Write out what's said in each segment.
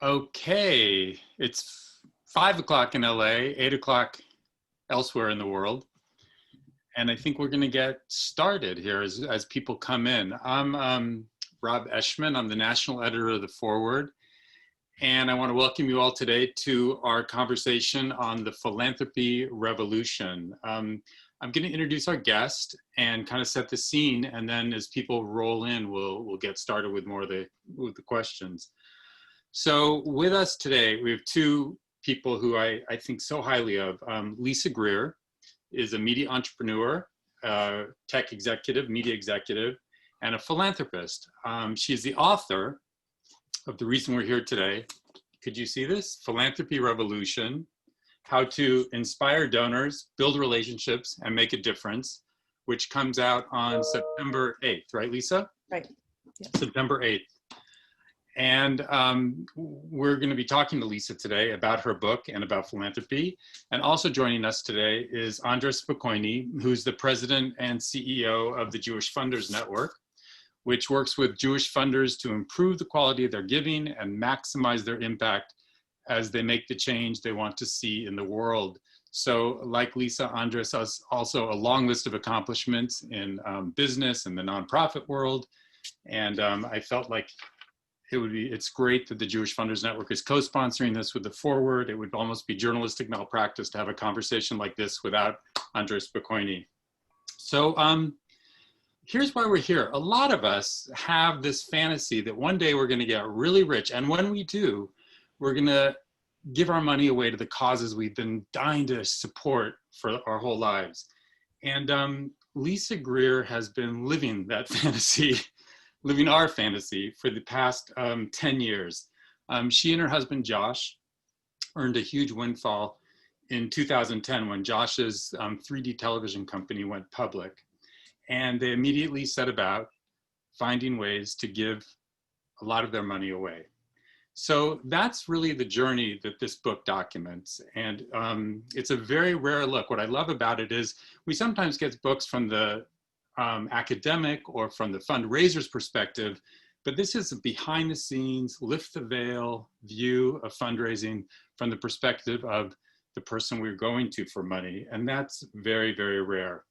Okay, it's 5 o'clock in LA, 8 o'clock elsewhere in the world. And I think we're going to get started here as people come in. I'm Rob Eshman. I'm the national editor of The Forward. And I want to welcome you all today to our conversation on the Philanthropy Revolution. I'm going to introduce our guest and kind of set the scene. And then as people roll in, we'll get started with more of the questions. So with us today, we have two people who I think so highly of. Lisa Greer is a media entrepreneur, tech executive, media executive, and a philanthropist. She's the author of the reason we're here today. Could you see this? Philanthropy Revolution, How to Inspire Donors, Build Relationships, and Make a Difference, which comes out on September 8th, right, Lisa? Right. Yes. September 8th. And we're going to be talking to Lisa today about her book and about philanthropy. And also joining us today is Andres Spokoiny, who's the president and CEO of the Jewish Funders Network, which works with Jewish funders to improve the quality of their giving and maximize their impact as they make the change they want to see in the world. So like Lisa, Andres has also a long list of accomplishments in business and the nonprofit world. And I felt like it's great that the Jewish Funders Network is co-sponsoring this with The Forward. It would almost be journalistic malpractice to have a conversation like this without Andres Spokoiny. So here's why we're here. A lot of us have this fantasy that one day we're going to get really rich. And when we do, we're going to give our money away to the causes we've been dying to support for our whole lives. And Lisa Greer has been living that fantasy, living our fantasy for the past 10 years. She and her husband, Josh, earned a huge windfall in 2010 when Josh's 3D television company went public. And they immediately set about finding ways to give a lot of their money away. So that's really the journey that this book documents. And it's a very rare look. What I love about it is we sometimes get books from the academic or from the fundraiser's perspective, but this is a behind the scenes, lift the veil view of fundraising from the perspective of the person we're going to for money. And that's very, very rare.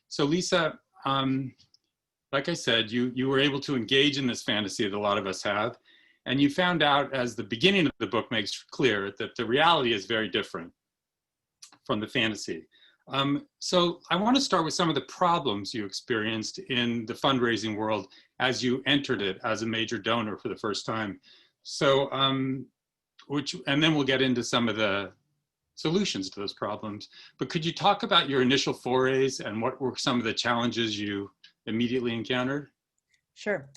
So Lisa, like I said, you were able to engage in this fantasy that a lot of us have, and you found out, as the beginning of the book makes clear, that the reality is very different from the fantasy. So I want to start with some of the problems you experienced in the fundraising world as you entered it as a major donor for the first time. So, and then we'll get into some of the solutions to those problems. But could you talk about your initial forays and what were some of the challenges you immediately encountered? Sure.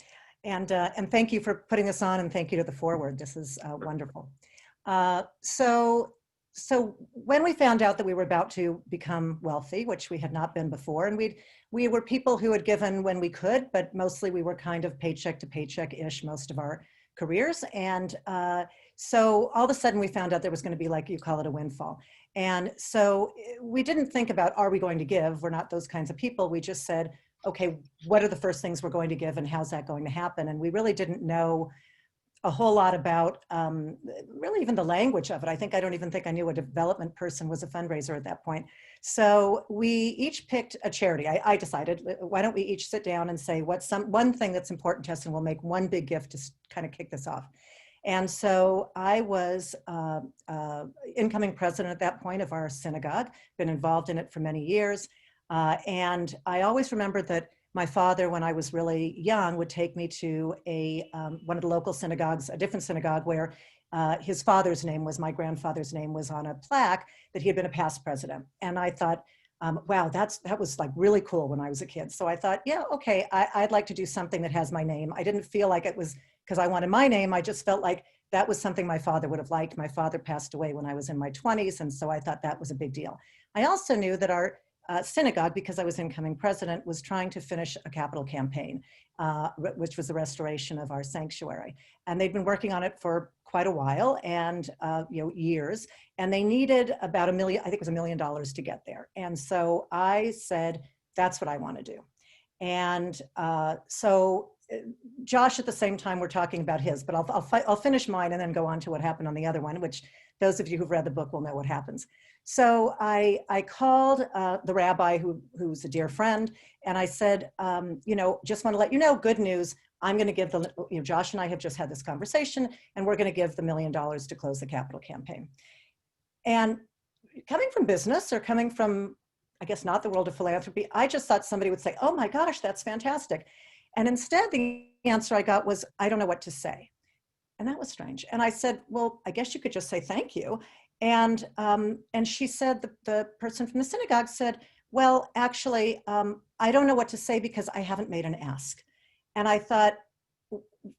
And thank you for putting this on, and thank you to The Forward. This is wonderful. So when we found out that we were about to become wealthy, which we had not been before, and we were people who had given when we could, but mostly we were kind of paycheck to paycheck-ish most of our careers. And so all of a sudden we found out there was going to be, like you call it, a windfall. And so we didn't think about, are we going to give? We're not those kinds of people. We just said, okay, what are the first things we're going to give and how's that going to happen? And we really didn't know a whole lot about really even the language of it. I don't even think I knew a development person was a fundraiser at that point. So we each picked a charity. I decided, why don't we each sit down and say what's one thing that's important to us, and we'll make one big gift to kind of kick this off. And so I was incoming president at that point of our synagogue, been involved in it for many years. And I always remember that my father, when I was really young, would take me to one of the local synagogues, a different synagogue, where his father's name was, my grandfather's name was on a plaque that he had been a past president. And I thought, wow, that was like really cool when I was a kid. So I thought, yeah, okay, I'd like to do something that has my name. I didn't feel like it was because I wanted my name. I just felt like that was something my father would have liked. My father passed away when I was in my 20s. And so I thought that was a big deal. I also knew that our synagogue, because I was incoming president, was trying to finish a capital campaign, which was the restoration of our sanctuary. And they'd been working on it for quite a while and years, and they needed about $1 million, I think it was $1 million to get there. And so I said, that's what I want to do. And so Josh at the same time we're talking about his, but I'll finish mine and then go on to what happened on the other one, which those of you who've read the book will know what happens. So I called the rabbi who's a dear friend, and I said, just want to let you know, good news. I'm going to give Josh and I have just had this conversation, and we're going to give the $1 million to close the capital campaign. And coming from business or coming from, I guess, not the world of philanthropy, I just thought somebody would say, oh my gosh, that's fantastic. And instead, the answer I got was, I don't know what to say. And that was strange. And I said, well, I guess you could just say thank you. And she said, the person from the synagogue said, well, actually, I don't know what to say because I haven't made an ask. And I thought,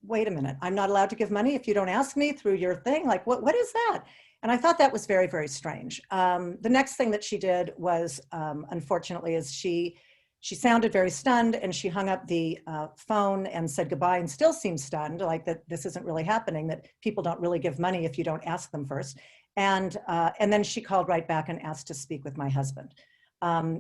wait a minute, I'm not allowed to give money if you don't ask me through your thing? Like, what is that? And I thought that was very, very strange. The next thing that she did was, unfortunately, is she sounded very stunned, and she hung up the phone and said goodbye, and still seemed stunned, like that this isn't really happening, that people don't really give money if you don't ask them first. And then she called right back and asked to speak with my husband,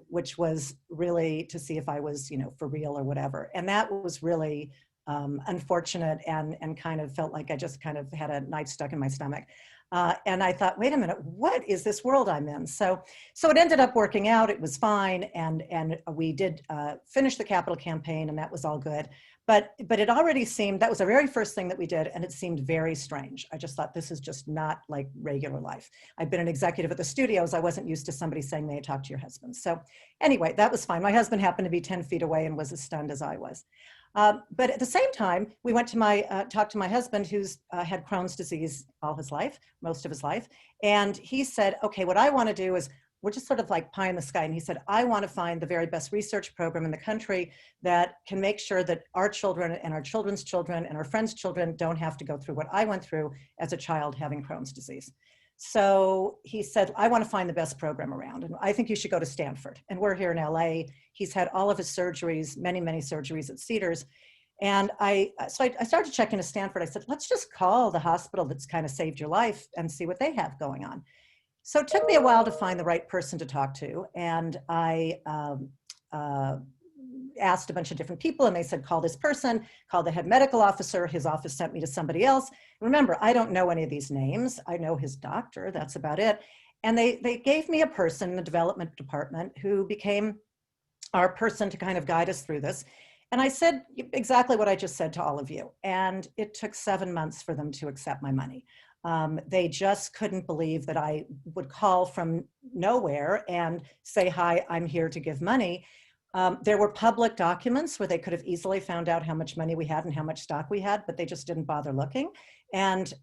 which was really to see if I was, for real or whatever. And that was really unfortunate, and kind of felt like I just kind of had a knife stuck in my stomach. And I thought, wait a minute, what is this world I'm in? So it ended up working out. It was fine. And we did finish the capital campaign, and that was all good. But it already seemed, that was the very first thing that we did, and it seemed very strange. I just thought, this is just not like regular life. I've been an executive at the studios. I wasn't used to somebody saying, may I talk to your husband? So anyway, that was fine. My husband happened to be 10 feet away and was as stunned as I was. But at the same time, we went to talked to my husband, who's had Crohn's disease all his life, most of his life. And he said, okay, what I want to do is, we're just sort of like pie in the sky. And he said, I want to find the very best research program in the country that can make sure that our children and our children's children and our friends' children don't have to go through what I went through as a child having Crohn's disease. So he said, I want to find the best program around, and I think you should go to Stanford. And we're here in LA. He's had all of his surgeries, many, many surgeries at Cedars. And I started checking to Stanford. I said, let's just call the hospital that's kind of saved your life and see what they have going on. So it took me a while to find the right person to talk to. And I asked a bunch of different people, and they said, call this person, call the head medical officer. His office sent me to somebody else. Remember, I don't know any of these names. I know his doctor, that's about it. And they gave me a person in the development department who became our person to kind of guide us through this. And I said exactly what I just said to all of you. And it took 7 months for them to accept my money. They just couldn't believe that I would call from nowhere and say, hi, I'm here to give money. There were public documents where they could have easily found out how much money we had and how much stock we had, but they just didn't bother looking. And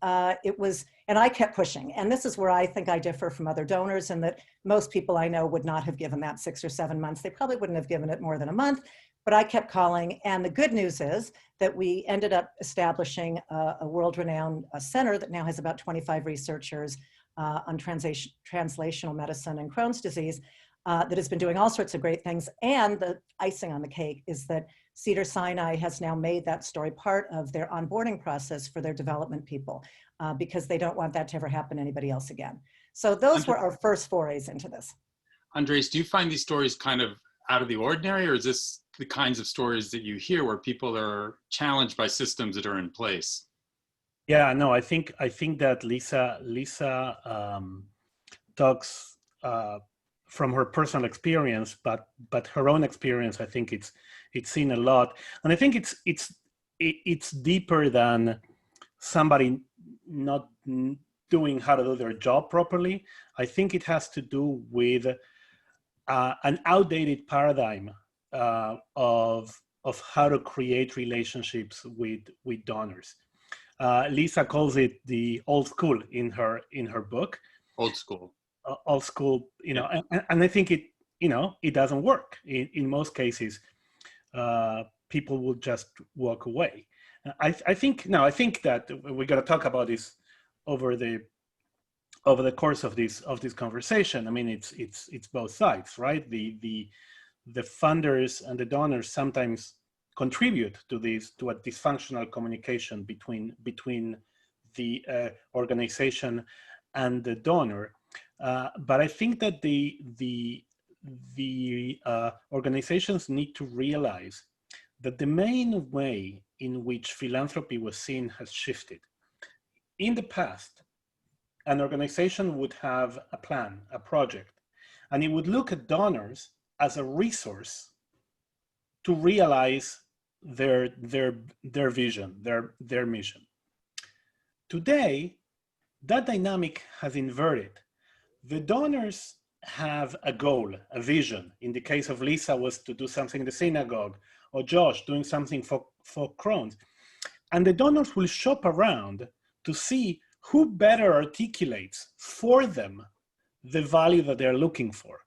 and I kept pushing. And this is where I think I differ from other donors, and that most people I know would not have given that 6 or 7 months. They probably wouldn't have given it more than a month, but I kept calling. And the good news is that we ended up establishing a world-renowned center that now has about 25 researchers on translational medicine and Crohn's disease, that has been doing all sorts of great things. And the icing on the cake is that Cedars-Sinai has now made that story part of their onboarding process for their development people, because they don't want that to ever happen to anybody else again. So those were our first forays into this. Andres, do you find these stories kind of out of the ordinary, or is this the kinds of stories that you hear where people are challenged by systems that are in place? Yeah, no, I think that Lisa talks from her personal experience, but her own experience, I think it's seen a lot, and I think it's deeper than somebody not doing how to do their job properly. I think it has to do with an outdated paradigm of how to create relationships with donors. Lisa calls it the old school in her book. Old school. Old school, and I think it doesn't work in most cases. People will just walk away. I think that we're going to talk about this over the course of this conversation. I mean, it's both sides, right? The funders and the donors sometimes contribute to a dysfunctional communication between the organization and the donor. But I think that the organizations need to realize that the main way in which philanthropy was seen has shifted. In the past, an organization would have a plan, a project, and it would look at donors as a resource to realize their vision, their mission. Today, that dynamic has inverted. The donors have a goal, a vision. In the case of Lisa, was to do something in the synagogue, or Josh doing something for Crohn's. And the donors will shop around to see who better articulates for them the value that they're looking for.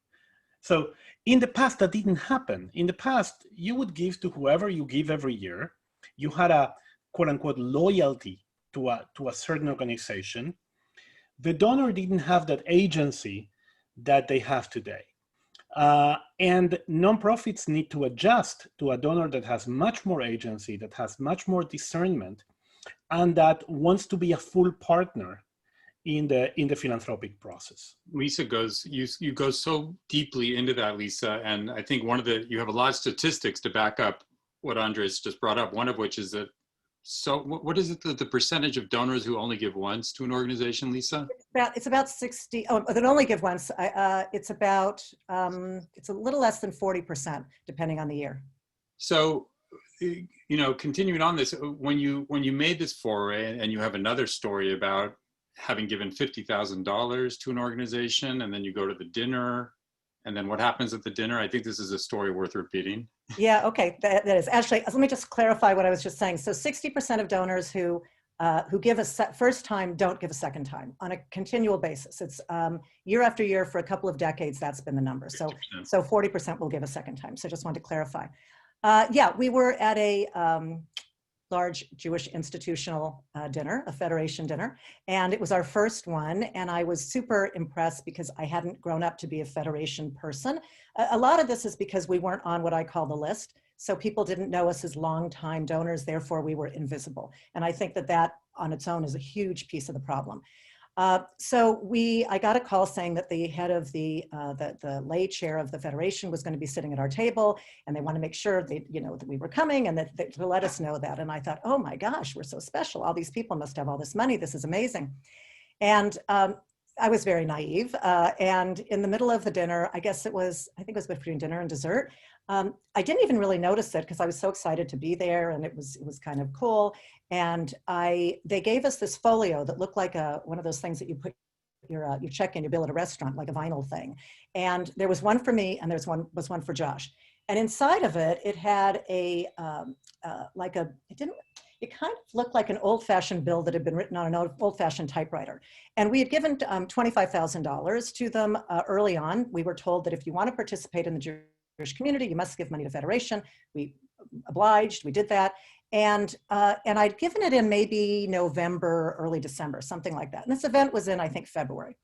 So in the past, that didn't happen. In the past, you would give to whoever you give every year. You had a quote unquote loyalty to a certain organization. The donor didn't have that agency that they have today. And nonprofits need to adjust to a donor that has much more agency, that has much more discernment, and that wants to be a full partner in the philanthropic process. Lisa you go so deeply into that, Lisa, and I think you have a lot of statistics to back up what Andres just brought up, one of which is that, so what is it, the percentage of donors who only give once to an organization, Lisa? It's about 60, that only give once. It's about, it's a little less than 40%, depending on the year. So, continuing on this, when you made this foray, and you have another story about having given $50,000 to an organization, and then you go to the dinner, and then what happens at the dinner? I think this is a story worth repeating. Yeah, okay, that is. Actually, let me just clarify what I was just saying. So 60% of donors who give a first time don't give a second time on a continual basis. It's year after year for a couple of decades, that's been the number. So 40% will give a second time. So just wanted to clarify. Yeah, we were at a large Jewish institutional dinner, a federation dinner, and it was our first one. And I was super impressed because I hadn't grown up to be a federation person. A lot of this is because we weren't on what I call the list. So people didn't know us as longtime donors, therefore we were invisible. And I think that on its own is a huge piece of the problem. So I got a call saying that the head of the lay chair of the federation was going to be sitting at our table, and they want to make sure that we were coming, and that to let us know that. And I thought, oh my gosh, we're so special. All these people must have all this money. This is amazing. And I was very naive. And in the middle of the dinner, I think it was between dinner and dessert. I didn't even really notice it because I was so excited to be there, and it was kind of cool. And they gave us this folio that looked like one of those things that you put your check in, your bill at a restaurant, like a vinyl thing. And there was one for me, and there was one for Josh. And inside of it, it had it kind of looked like an old-fashioned bill that had been written on an old-fashioned typewriter. And we had given $25,000 to them early on. We were told that if you want to participate in the Jewish community, you must give money to Federation. We obliged, we did that. And I'd given it in maybe November, early December, something like that. And this event was in, I think, February.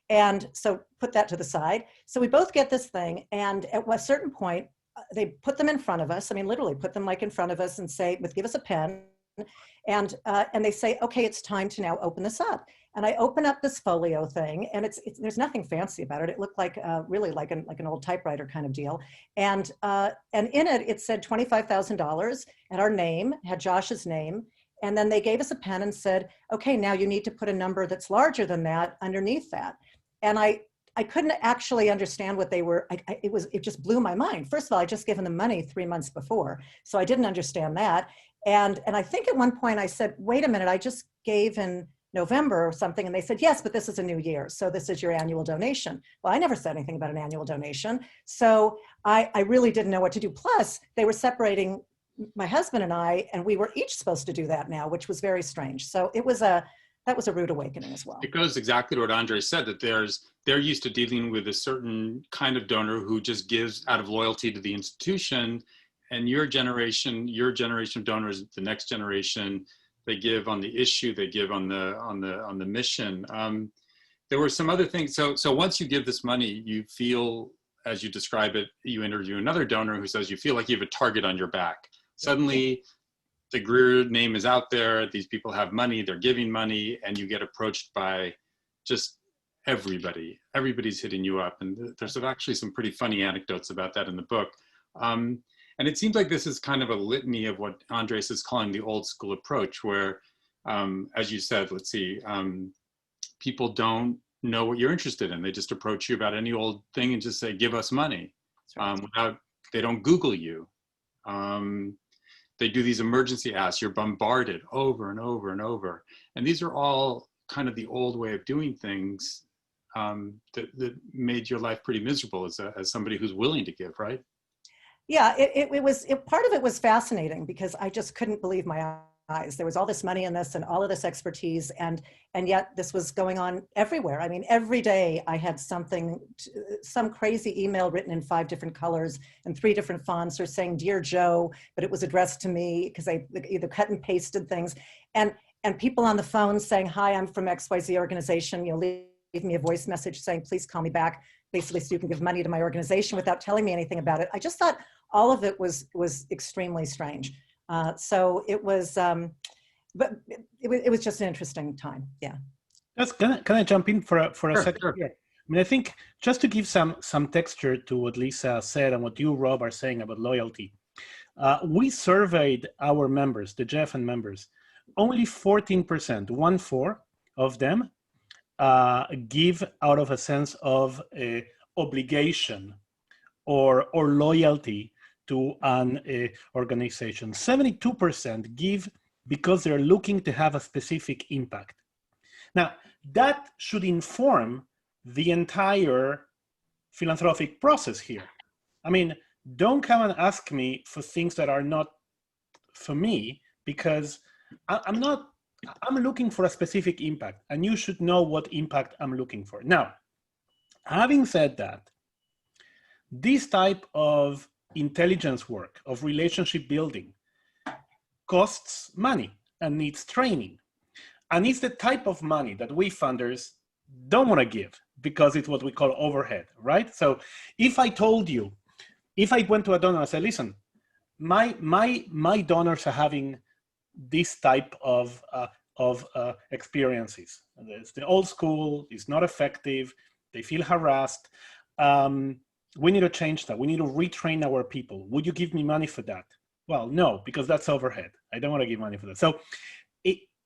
And so put that to the side. So we both get this thing. And at a certain point, they put them in front of us. I mean, literally put them like in front of us and say, give us a pen. And they say, okay, it's time to now open this up. And I open up this folio thing, and there's nothing fancy about it. It looked like really like an old typewriter kind of deal. And in it, it said $25,000, and our name had Josh's name. And then they gave us a pen and said, okay, now you need to put a number that's larger than that underneath that. And I couldn't actually understand what they were. It just blew my mind. First of all, I just given them money 3 months before, so I didn't understand that. And I think at one point I said, wait a minute, I just gave in November or something. And they said, yes, but this is a new year. So this is your annual donation. Well, I never said anything about an annual donation. So I really didn't know what to do. Plus, they were separating my husband and I, and we were each supposed to do that now, which was very strange. So that was a rude awakening as well. It goes exactly to what Andre said, that they're used to dealing with a certain kind of donor who just gives out of loyalty to the institution. And your generation of donors, the next generation, they give on the issue, they give on the mission. There were some other things. So once you give this money, you feel, as you describe it, you interview another donor who says you feel like you have a target on your back. Suddenly, the Greer name is out there. These people have money. They're giving money, and you get approached by just everybody. Everybody's hitting you up, and there's actually some pretty funny anecdotes about that in the book. And it seems like this is kind of a litany of what Andres is calling the old school approach, where, as you said, let's see, people don't know what you're interested in. They just approach you about any old thing and just say, give us money. Without, they don't Google you. They do these emergency asks. You're bombarded over and over and over. And these are all kind of the old way of doing things that made your life pretty miserable as somebody who's willing to give, right? Yeah, part of it was fascinating because I just couldn't believe my eyes. There was all this money in this and all of this expertise, and yet this was going on everywhere. I mean, every day I had some crazy email written in 5 different colors and 3 different fonts, or saying "Dear Joe," but it was addressed to me because they either cut and pasted things, and people on the phone saying, "Hi, I'm from XYZ organization. Leave me a voice message saying, please call me back, basically so you can give money to my organization," without telling me anything about it. I just thought all of it was extremely strange. So it was, but it was just an interesting time. Yeah. Can I jump in for a second? Sure. Here? I mean, I think just to give some texture to what Lisa said and what you, Rob, are saying about loyalty, we surveyed our members, the JFN members. Only 14%, 1/4 of them, give out of a sense of obligation or loyalty to an organization. 72% give because they're looking to have a specific impact. Now, that should inform the entire philanthropic process here. I mean, don't come and ask me for things that are not for me, because I'm looking for a specific impact, and you should know what impact I'm looking for. Now, having said that, this type of intelligence work, of relationship building, costs money and needs training. And it's the type of money that we funders don't want to give because it's what we call overhead, right? So if I told you, if I went to a donor and said, listen, my donors are having this type of experiences. It's the old school, it's not effective, they feel harassed. We need to change that. We need to retrain our people. Would you give me money for that? Well, no, because that's overhead. I don't want to give money for that. So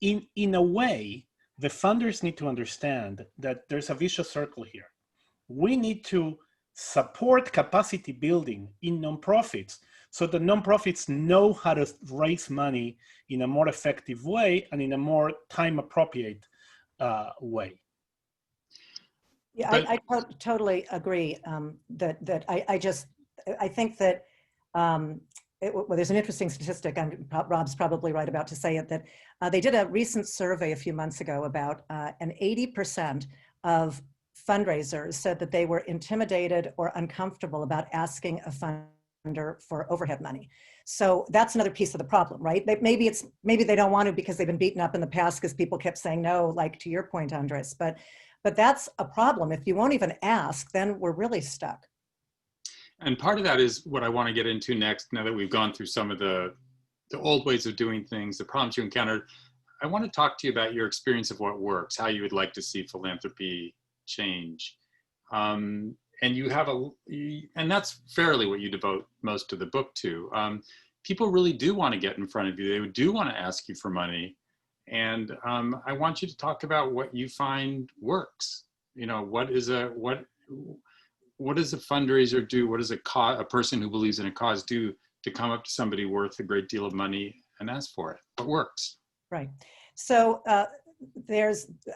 in a way, the funders need to understand that there's a vicious circle here. We need to support capacity building in nonprofits so that nonprofits know how to raise money in a more effective way and in a more time appropriate way. Yeah, I totally agree that I think that well, there's an interesting statistic, and Rob's probably right about to say it, that they did a recent survey a few months ago about and 80% of fundraisers said that they were intimidated or uncomfortable about asking a funder for overhead money. So that's another piece of the problem, right? Maybe they don't want to because they've been beaten up in the past because people kept saying no, like to your point, Andres, but that's a problem. If you won't even ask, then we're really stuck. And part of that is what I want to get into next, now that we've gone through some of the old ways of doing things, the problems you encountered. I want to talk to you about your experience of what works, how you would like to see philanthropy change. And you have and that's fairly what you devote most of the book to. People really do want to get in front of you. They do want to ask you for money. And I want you to talk about what you find works. You know, what does a fundraiser do? What does a person who believes in a cause do to come up to somebody worth a great deal of money and ask for it? What works? Right. So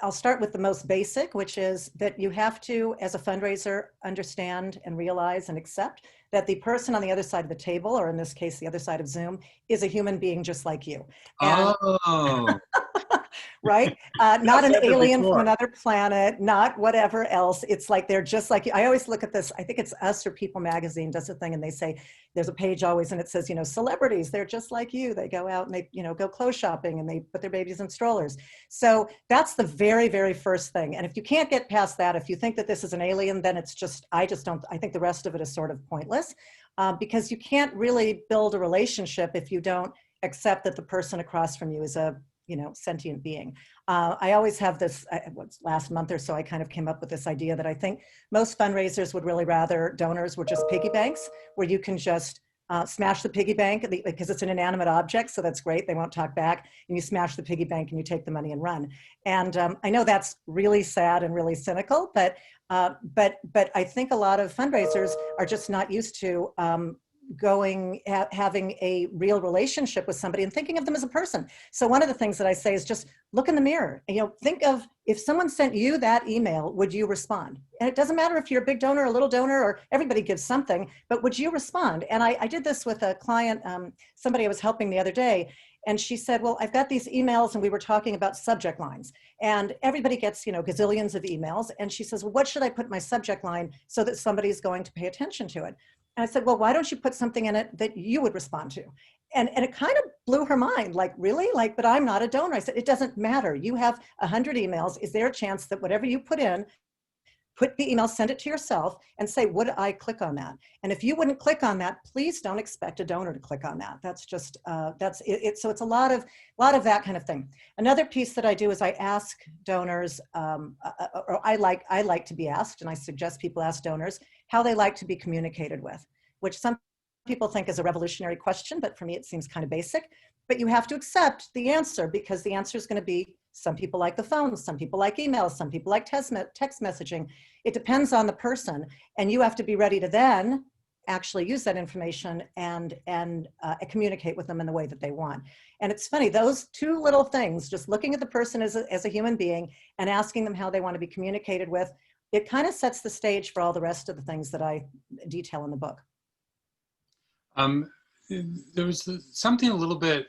I'll start with the most basic, which is that you have to, as a fundraiser, understand and realize and accept that the person on the other side of the table, or in this case, the other side of Zoom, is a human being just like you. And right? Not an alien from another planet, not whatever else. It's like they're just like you. I always look at this, I think it's Us or People magazine does a thing, and they say, there's a page always, and it says, you know, celebrities, they're just like you. They go out and they, you know, go clothes shopping and they put their babies in strollers. So that's the very, very first thing. And if you can't get past that, if you think that this is an alien, then it's just, I think the rest of it is sort of pointless because you can't really build a relationship if you don't accept that the person across from you is a, you know, sentient being. I always have this, last month or so, I kind of came up with this idea that I think most fundraisers would really rather donors were just piggy banks where you can just smash the piggy bank because it's an inanimate object, so that's great. They won't talk back. And you smash the piggy bank and you take the money and run. And I know that's really sad and really cynical, but I think a lot of fundraisers are just not used to having a real relationship with somebody and thinking of them as a person. So one of the things that I say is just look in the mirror. Think of, if someone sent you that email, would you respond? And it doesn't matter if you're a big donor or a little donor, or everybody gives something, but would you respond? And I did this with a client, somebody I was helping the other day, and she said, well, I've got these emails and we were talking about subject lines, and everybody gets, gazillions of emails. And she says, well, what should I put in my subject line so that somebody's going to pay attention to it? And I said, well, why don't you put something in it that you would respond to? And it kind of blew her mind, like, really? Like, but I'm not a donor. I said, it doesn't matter. You have 100 emails. Is there a chance that whatever you put in, put the email, send it to yourself and say, would I click on that? And if you wouldn't click on that, please don't expect a donor to click on that. That's just, that's it. So it's a lot of that kind of thing. Another piece that I do is I ask donors, or I like to be asked, and I suggest people ask donors how they like to be communicated with, which some people think is a revolutionary question, but for me, it seems kind of basic. But you have to accept the answer, because the answer is going to be, some people like the phone, some people like emails, some people like text messaging. It depends on the person, and you have to be ready to then actually use that information and communicate with them in the way that they want. And it's funny, those two little things, just looking at the person as a human being and asking them how they want to be communicated with, it kind of sets the stage for all the rest of the things that I detail in the book. There was something a little bit,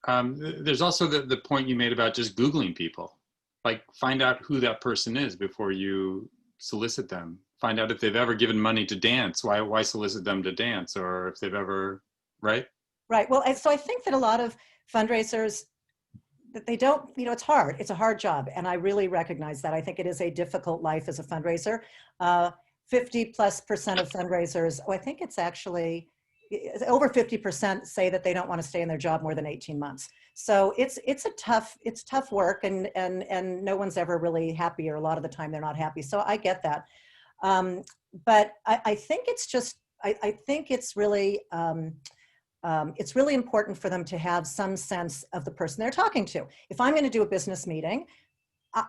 there's also the point you made about just Googling people. Like, find out who that person is before you solicit them. Find out if they've ever given money to dance. Why solicit them to dance? Or if they've ever, right? Right. Well, so I think that a lot of fundraisers, that they don't, it's hard. It's a hard job. And I really recognize that. I think it is a difficult life as a fundraiser. 50+% of fundraisers, I think it's actually over 50% say that they don't want to stay in their job more than 18 months. So it's tough work, and no one's ever really happy, or a lot of the time they're not happy. So I get that. But I think it's just, I think it's really important for them to have some sense of the person they're talking to. If I'm going to do a business meeting,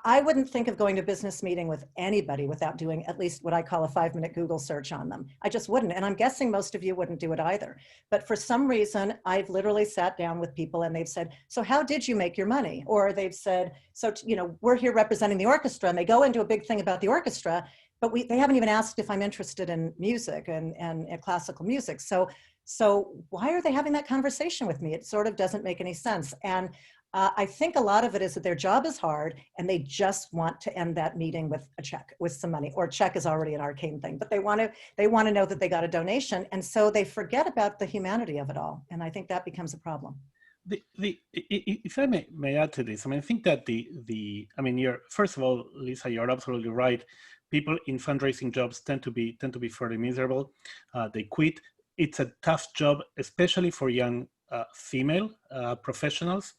I wouldn't think of going to a business meeting with anybody without doing at least what I call a 5-minute Google search on them. I just wouldn't. And I'm guessing most of you wouldn't do it either. But for some reason, I've literally sat down with people and they've said, so how did you make your money? Or they've said, so, we're here representing the orchestra, and they go into a big thing about the orchestra, but they haven't even asked if I'm interested in music and classical music. So why are they having that conversation with me? It sort of doesn't make any sense. And I think a lot of it is that their job is hard, and they just want to end that meeting with a check, with some money. Or check is already an arcane thing, but they want to know that they got a donation, and so they forget about the humanity of it all. And I think that becomes a problem. If I may add to this, I think that first of all, Lisa, you're absolutely right. People in fundraising jobs tend to be fairly miserable. They quit. It's a tough job, especially for young female professionals,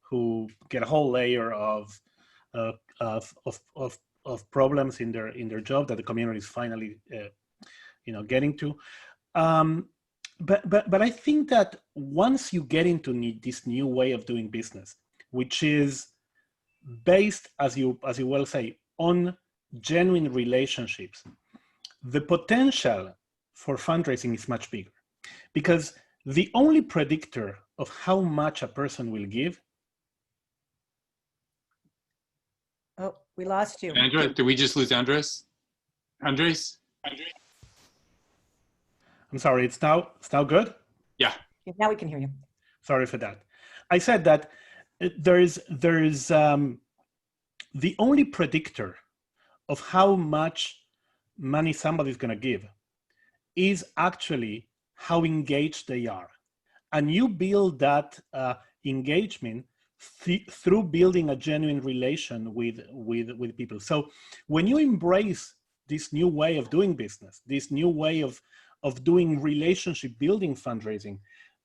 who get a whole layer of problems in their job that the community is finally getting to. But I think that once you get into this new way of doing business, which is based, as you well say, on genuine relationships, the potential for fundraising is much bigger, because the only predictor of how much a person will give. Oh, we lost you. Andres, did we just lose Andres? Andres? I'm sorry, it's now good? Yeah. Now we can hear you. Sorry for that. I said that there is the only predictor of how much money somebody's going to give is actually how engaged they are. And you build that engagement through building a genuine relation with people. So when you embrace this new way of doing business, this new way of doing relationship building fundraising,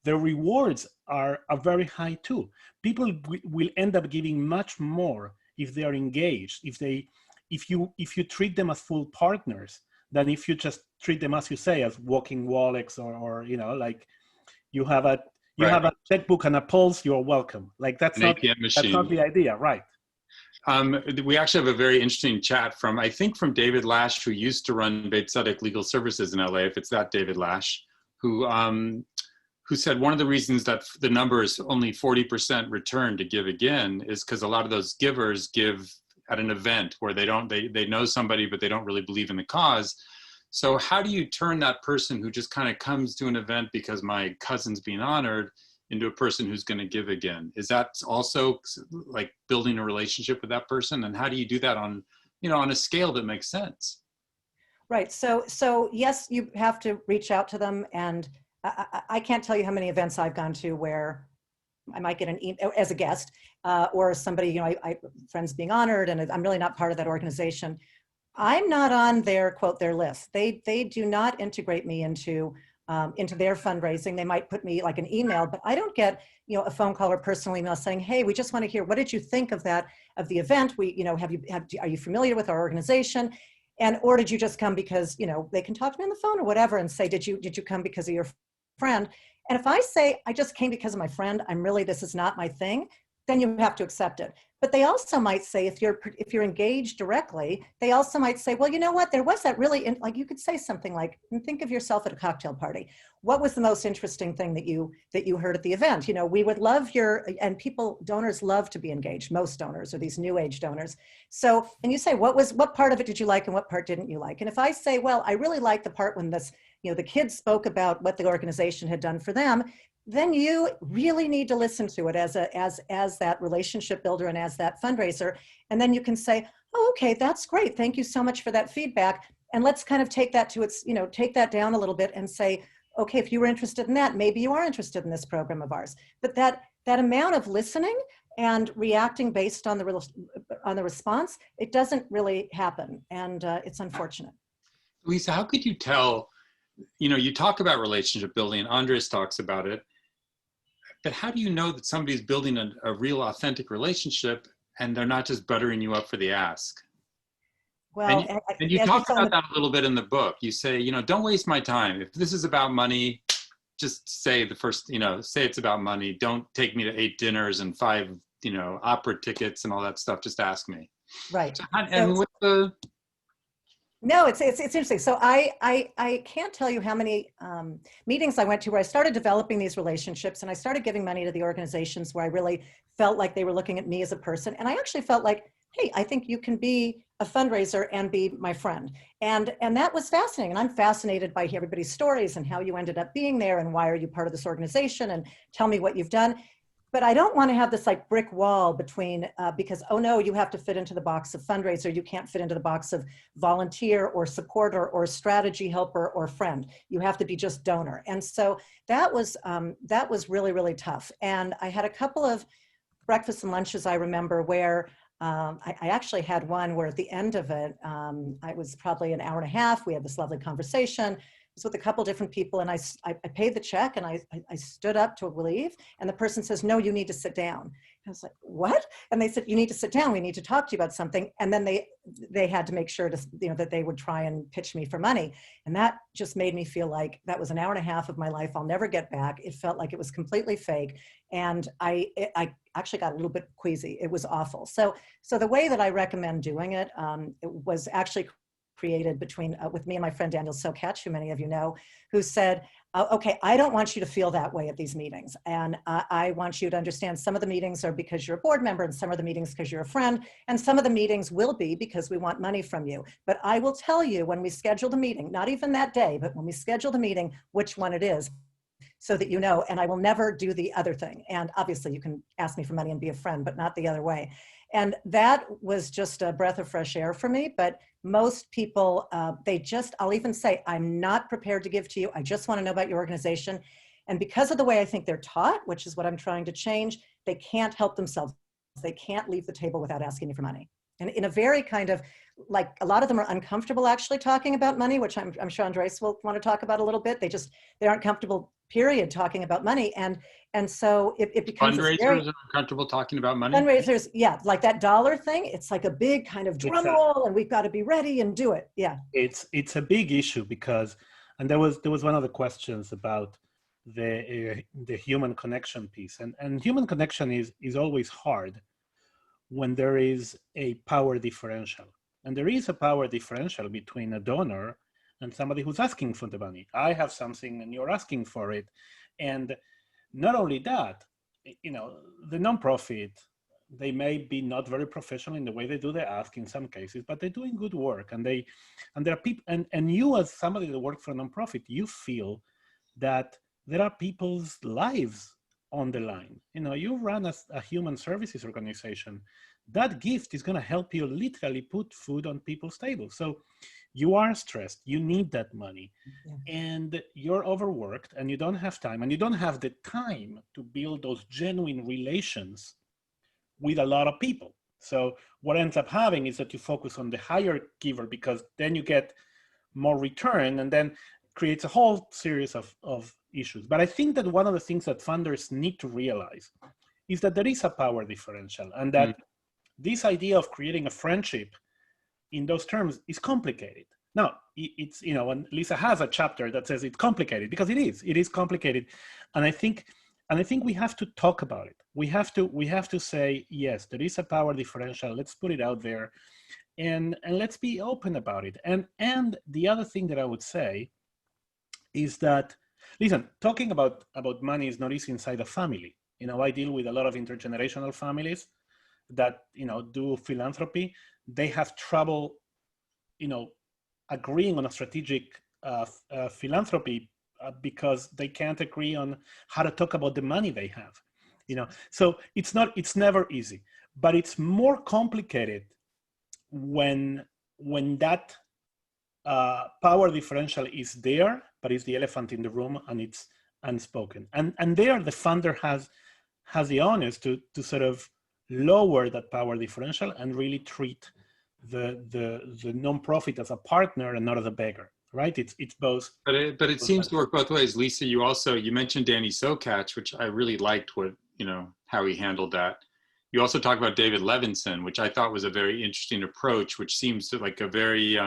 the rewards are very high too. People will end up giving much more if they are engaged, if you treat them as full partners, than if you just treat them, as you say, as walking wallets, or you know, like you have a Right. checkbook and a pulse, you're welcome. Like An ATM that's not machine. the idea, right? We actually have a very interesting chat from, I think, from David Lash, who used to run Beit Tzedek Legal Services in LA, if it's that David Lash, who said one of the reasons that the number is only 40% return to give again is because a lot of those givers give at an event where they know somebody, but they don't really believe in the cause. So how do you turn that person who just kind of comes to an event because my cousin's being honored into a person who's going to give again? Is that also like building a relationship with that person? And how do you do that on, on a scale that makes sense? Right. So yes, you have to reach out to them. And I can't tell you how many events I've gone to where I might get an email as a guest, or somebody, I friends being honored, and I'm really not part of that organization. I'm not on their list. They do not integrate me into their fundraising. They might put me like an email, but I don't get, a phone call or personal email saying, hey, we just want to hear, what did you think of the event? Are you familiar with our organization? Or did you just come because, they can talk to me on the phone or whatever and say, did you come because of your friend? And if I say, I just came because of my friend, this is not my thing, then you have to accept it. But they also might say, if you're engaged directly, they also might say, well, you know what, there was that really, like you could say something like, think of yourself at a cocktail party. What was the most interesting thing that you heard at the event? We would love and donors love to be engaged. Most donors are these new age donors. So, and you say, what part of it did you like and what part didn't you like? And if I say, well, I really liked the part when the kids spoke about what the organization had done for them, then you really need to listen to it as that relationship builder and as that fundraiser. And then you can say, oh, okay, that's great. Thank you so much for that feedback. And let's kind of take that to its, take that down a little bit and say, okay, if you were interested in that, maybe you are interested in this program of ours. But that amount of listening and reacting based on the response, it doesn't really happen. And it's unfortunate. Lisa, how could you tell, you talk about relationship building, and Andres talks about it, but how do you know that somebody's building a real authentic relationship and they're not just buttering you up for the ask? Well, and you talk about that a little bit in the book. You say, don't waste my time. If this is about money, just say say it's about money. Don't take me to 8 dinners and 5, opera tickets and all that stuff. Just ask me. Right. And what's the... No, it's interesting. So I can't tell you how many meetings I went to where I started developing these relationships, and I started giving money to the organizations where I really felt like they were looking at me as a person. And I actually felt like, hey, I think you can be a fundraiser and be my friend. And that was fascinating. And I'm fascinated by everybody's stories and how you ended up being there and why are you part of this organization and tell me what you've done. But I don't want to have this like brick wall between, because, oh no, you have to fit into the box of fundraiser. You can't fit into the box of volunteer or supporter or strategy helper or friend. You have to be just donor. And so that was really, really tough. And I had a couple of breakfasts and lunches, I remember, where I actually had one where at the end of it, I was probably an hour and a half. We had this lovely conversation. Was with a couple different people, and I paid the check, and I stood up to leave, and the person says, no, you need to sit down. I was like, what? And they said, you need to sit down. We need to talk to you about something. And then they had to make sure to, that they would try and pitch me for money. And that just made me feel like that was an hour and a half of my life I'll never get back. It felt like it was completely fake. And I actually got a little bit queasy. It was awful. So the way that I recommend doing it, it was actually created with me and my friend Daniel Sokatch, who many of you know, who said, okay, I don't want you to feel that way at these meetings. And I want you to understand some of the meetings are because you're a board member, and some of the meetings because you're a friend, and some of the meetings will be because we want money from you. But I will tell you when we schedule the meeting, not even that day, but when we schedule the meeting, which one it is, so that you know, and I will never do the other thing. And obviously you can ask me for money and be a friend, but not the other way. And that was just a breath of fresh air for me. But most people, I'll even say, I'm not prepared to give to you. I just want to know about your organization. And because of the way I think they're taught, which is what I'm trying to change, they can't help themselves. They can't leave the table without asking you for money. And in a very kind of, like, a lot of them are uncomfortable actually talking about money, which I'm sure Andres will want to talk about a little bit. They aren't comfortable period talking about money. And so it becomes this very Fundraisers are uncomfortable talking about money. fundraisers. Yeah. Like that dollar thing. It's like a big kind of drum roll and we've got to be ready and do it. Yeah. It's a big issue because, and there was one of the questions about the human connection piece, and human connection is always hard when there is a power differential, and there is a power differential between a donor and somebody who's asking for the money. I have something and you're asking for it, and not only that, you know, the nonprofit, they may be not very professional in the way they do the ask in some cases, but they're doing good work, and there are people, and you as somebody that works for a nonprofit, you feel that there are people's lives on the line. You know, you run a human services organization. That gift is going to help you literally put food on people's tables. So you are stressed, you need that money, and you're overworked, and you don't have time, and you don't have the time to build those genuine relations with a lot of people. So what ends up having is that you focus on the higher giver, because then you get more return, and then creates a whole series of issues. But I think that one of the things that funders need to realize is that there is a power differential, and that this idea of creating a friendship in those terms is complicated. Now, it's, you know, and Lisa has a chapter that says it's complicated, because it is complicated. And I think we have to talk about it. We have to say, yes, there is a power differential. Let's put it out there, and let's be open about it. And the other thing that I would say is that, listen, talking about money is not easy inside a family. You know, I deal with a lot of intergenerational families that, you know, do philanthropy. They have trouble, you know, agreeing on a strategic philanthropy because they can't agree on how to talk about the money they have. You know, so it's never easy, but it's more complicated when that power differential is there, but it's the elephant in the room and it's unspoken. And there the funder has the onus to sort of lower that power differential and really treat the nonprofit as a partner and not as a beggar, right? It's both. But it seems to work both ways. Lisa, you mentioned Danny Sokach, which I really liked how he handled that. You also talk about David Levinson, which I thought was a very interesting approach, which seems to like a very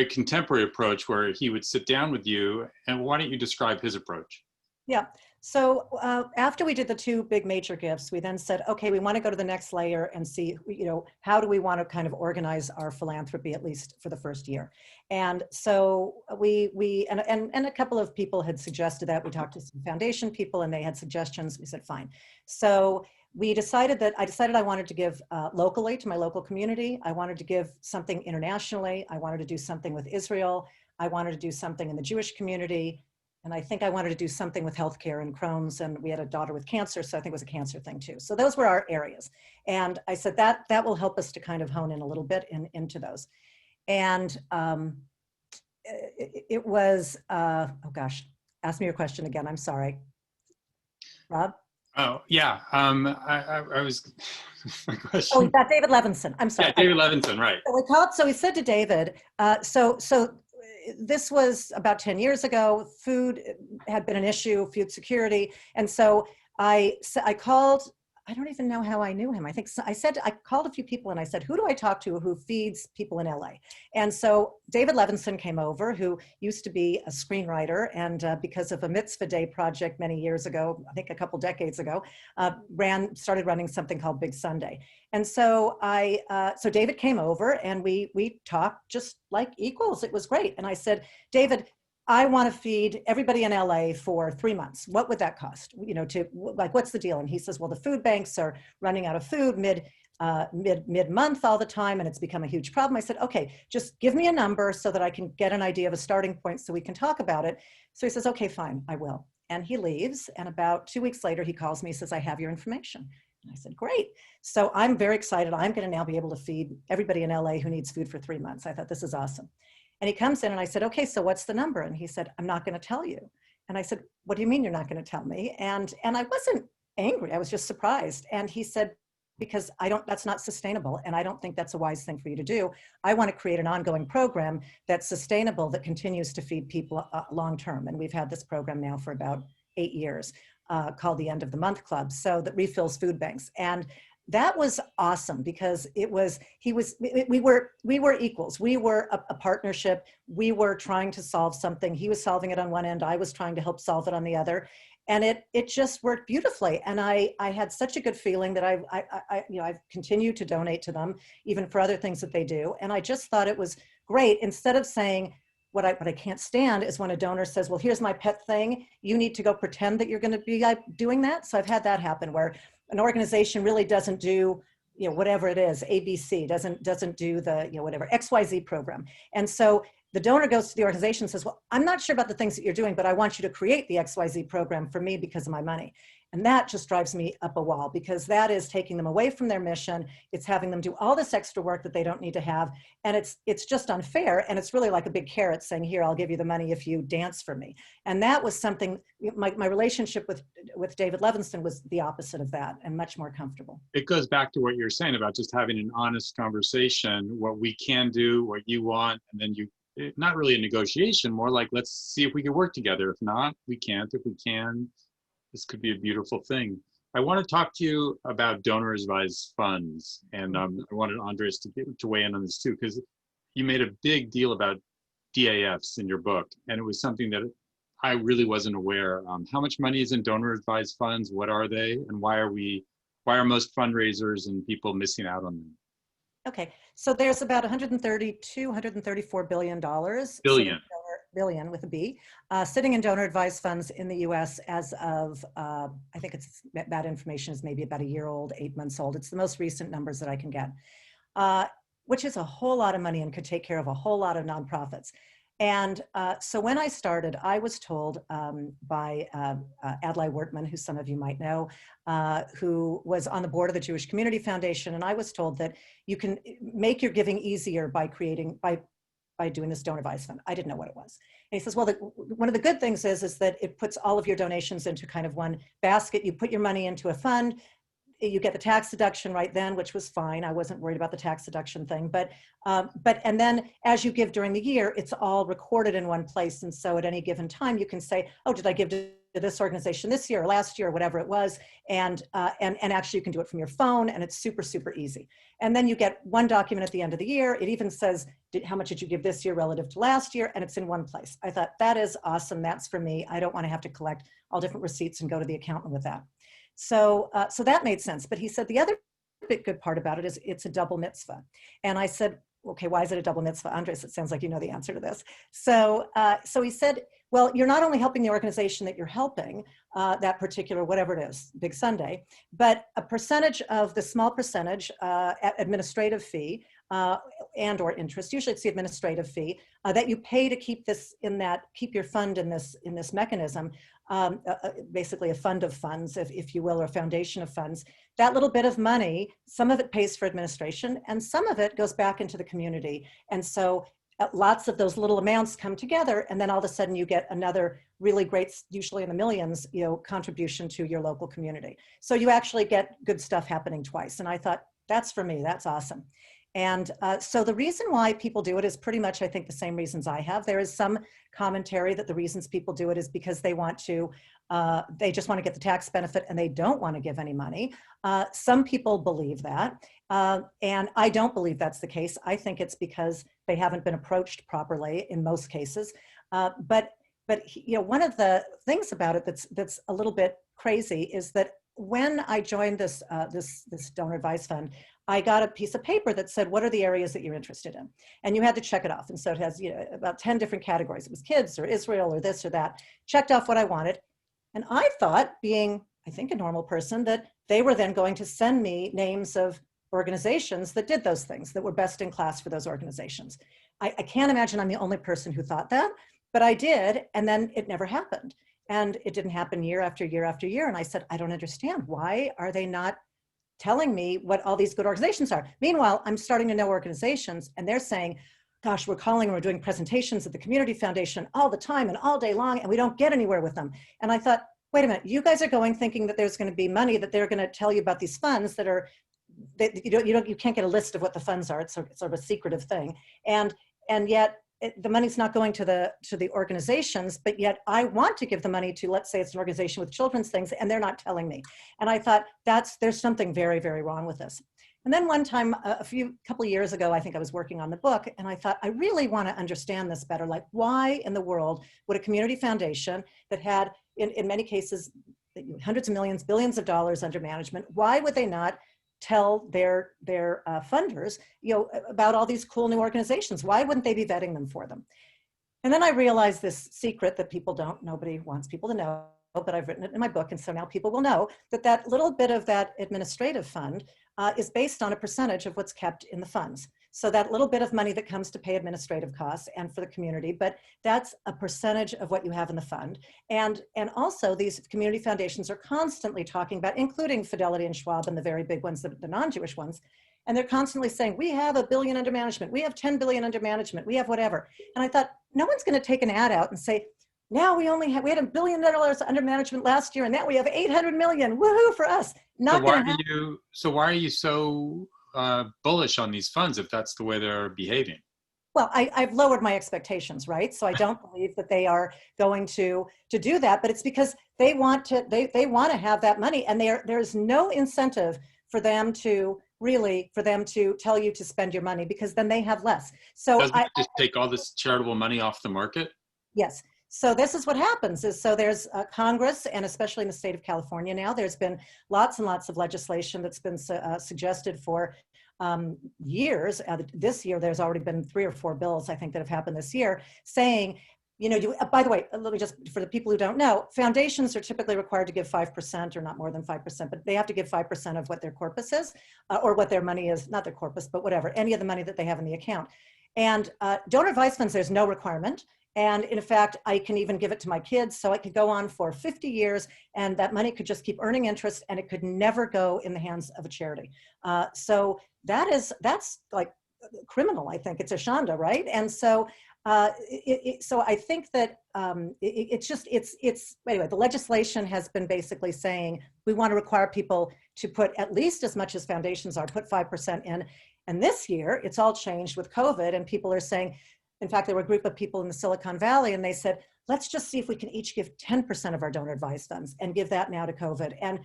contemporary approach where he would sit down with you. And why don't you describe his approach? Yeah. So after we did the two big major gifts, we then said, okay, we want to go to the next layer and see, you know, how do we want to kind of organize our philanthropy, at least for the first year. And so and a couple of people had suggested that. We talked to some foundation people and they had suggestions. We said, fine. So I decided I wanted to give locally to my local community. I wanted to give something internationally. I wanted to do something with Israel. I wanted to do something in the Jewish community. And I think I wanted to do something with healthcare and Crohn's, and we had a daughter with cancer, so I think it was a cancer thing too. So those were our areas. And I said that will help us to kind of hone in a little bit into those. And it was, oh gosh, ask me your question again, I'm sorry. Rob? Oh, yeah, I was, my question. Oh, that David Levinson, I'm sorry. Yeah, David Levinson, right. So we said to David, so this was about 10 years ago. Food had been an issue, food security. And so I called, I don't even know how I knew him. I called a few people and I said, who do I talk to who feeds people in LA? And so David Levinson came over, who used to be a screenwriter, and because of a Mitzvah Day project many years ago, I think a couple decades ago, started running something called Big Sunday. And so so David came over and we talked just like equals. It was great. And I said, David, I want to feed everybody in LA for 3 months. What would that cost? You know, what's the deal? And he says, well, the food banks are running out of food mid-month all the time, and it's become a huge problem. I said, okay, just give me a number so that I can get an idea of a starting point so we can talk about it. So he says, okay, fine, I will. And he leaves. And about 2 weeks later, he calls me, says, I have your information. And I said, great. So I'm very excited. I'm going to now be able to feed everybody in LA who needs food for 3 months. I thought, this is awesome. And he comes in and I said, okay, so what's the number? And he said, I'm not going to tell you. And I said, what do you mean you're not going to tell me? And I wasn't angry. I was just surprised. And he said, because that's not sustainable. And I don't think that's a wise thing for you to do. I want to create an ongoing program that's sustainable, that continues to feed people long-term. And we've had this program now for about 8 years called the End of the Month Club. So that refills food banks. And that was awesome because we were equals. We were a partnership. We were trying to solve something. He was solving it on one end. I was trying to help solve it on the other. And it just worked beautifully. And I had such a good feeling that I've continued to donate to them, even for other things that they do. And I just thought it was great. Instead of saying, what I can't stand is when a donor says, well, here's my pet thing. You need to go pretend that you're going to be doing that. So I've had that happen where an organization really doesn't do, whatever it is, ABC, doesn't do the, whatever, XYZ program. And so the donor goes to the organization and says, well, I'm not sure about the things that you're doing, but I want you to create the XYZ program for me because of my money. And that just drives me up a wall, because that is taking them away from their mission. It's having them do all this extra work that they don't need to have. And it's just unfair. And it's really like a big carrot saying, here, I'll give you the money if you dance for me. And that was something, my relationship with David Levinson was the opposite of that, and much more comfortable. It goes back to what you're saying about just having an honest conversation, what we can do, what you want, and then not really a negotiation, more like, let's see if we can work together. If not, we can't. If we can, this could be a beautiful thing. I want to talk to you about donor advised funds. And I wanted Andres to weigh in on this too, because you made a big deal about DAFs in your book. And it was something that I really wasn't aware. How much money is in donor advised funds? What are they? And why are most fundraisers and people missing out on them? Okay, so there's about $134 billion. Billion with a B, sitting in donor advised funds in the US as of, I think that information is maybe about a year old, 8 months old. It's the most recent numbers that I can get, which is a whole lot of money and could take care of a whole lot of nonprofits. And so when I started, I was told by Adlai Wertman, who some of you might know, who was on the board of the Jewish Community Foundation. And I was told that you can make your giving easier by doing this donor advised fund. I didn't know what it was. And he says, well, one of the good things is that it puts all of your donations into kind of one basket. You put your money into a fund, you get the tax deduction right then, which was fine. I wasn't worried about the tax deduction thing, and then as you give during the year, it's all recorded in one place. And so at any given time, you can say, oh, did I give to this organization this year or last year or whatever it was? And actually you can do it from your phone, and it's super, super easy. And then you get one document at the end of the year. It even says, how much did you give this year relative to last year? And it's in one place. I thought, that is awesome. That's for me. I don't want to have to collect all different receipts and go to the accountant with that. So that made sense. But he said the other big good part about it is it's a double mitzvah. And I said, okay, why is it a double mitzvah? Andres, it sounds like you know the answer to this. So he said, well, you're not only helping the organization that you're helping, that particular, whatever it is, Big Sunday, but a percentage of the small percentage administrative fee and or interest, usually it's the administrative fee, that you pay to keep your fund in this mechanism, basically a fund of funds, if you will, or a foundation of funds. That little bit of money, some of it pays for administration and some of it goes back into the community. And so lots of those little amounts come together, and then all of a sudden you get another really great, usually in the millions, contribution to your local community. So you actually get good stuff happening twice. And I thought, that's for me, that's awesome. And so the reason why people do it is pretty much, I think, the same reasons I have. There is some commentary that the reasons people do it is because they just want to get the tax benefit and they don't want to give any money. Some people believe that. And I don't believe that's the case. I think it's because they haven't been approached properly in most cases. But one of the things about it that's a little bit crazy is that when I joined this donor advised fund, I got a piece of paper that said, what are the areas that you're interested in? And you had to check it off. And so it has about 10 different categories. It was kids or Israel or this or that. Checked off what I wanted. And I thought, being, I think, a normal person, that they were then going to send me names of organizations that did those things, that were best in class for those organizations. I can't imagine I'm the only person who thought that, but I did. And then it never happened. And it didn't happen year after year after year. And I said, I don't understand. Why are they not telling me what all these good organizations are? Meanwhile, I'm starting to know organizations and they're saying, gosh, we're calling and we're doing presentations at the Community Foundation all the time and all day long, and we don't get anywhere with them. And I thought, wait a minute, you guys are going thinking that there's going to be money, that they're going to tell you about these funds that are you can't get a list of what the funds are. It's sort of a secretive thing. And yet the money's not going to the organizations, but yet I want to give the money to, let's say it's an organization with children's things, and they're not telling me. And I thought there's something very, very wrong with this. And then one time, couple of years ago, I think I was working on the book, and I thought, I really want to understand this better. Like, why in the world would a community foundation that had, in many cases, hundreds of millions, billions of dollars under management, why would they not tell their funders, about all these cool new organizations? Why wouldn't they be vetting them for them? And then I realized this secret that nobody wants people to know, but I've written it in my book. And so now people will know that little bit of that administrative fund is based on a percentage of what's kept in the funds. So that little bit of money that comes to pay administrative costs and for the community, but that's a percentage of what you have in the fund. And also these community foundations are constantly talking about, including Fidelity and Schwab and the very big ones, the non-Jewish ones. And they're constantly saying, we have $1 billion under management. We have 10 billion under management. We have whatever. And I thought, no one's going to take an ad out and say, now we had $1 billion under management last year, and now we have 800 million. Woohoo for us! So why are you so bullish on these funds if that's the way they're behaving? Well, I've lowered my expectations, right? So I don't believe that they are going to do that, but it's because they want to have that money, and there's no incentive for them to tell you to spend your money, because then they have less. So doesn't it just take all this charitable money off the market? Yes. So this is what happens so there's Congress, and especially in the state of California now, there's been lots and lots of legislation that's been suggested for years. This year, there's already been 3 or 4 bills, I think, that have happened this year, saying, by the way, let me just, for the people who don't know, foundations are typically required to give 5% or not more than 5%, but they have to give 5% of what their corpus is, or what their money is, not their corpus, but whatever, any of the money that they have in the account. And donor advised funds, there's no requirement. And in fact, I can even give it to my kids, so it could go on for 50 years, and that money could just keep earning interest, and it could never go in the hands of a charity. So that's like criminal. I think it's a shanda, right? And so, so I think that anyway. The legislation has been basically saying we want to require people to put at least as much as foundations are, put 5% in. And this year, it's all changed with COVID, and people are saying. In fact, there were a group of people in the Silicon Valley, and they said, let's just see if we can each give 10% of our donor advised funds and give that now to COVID, and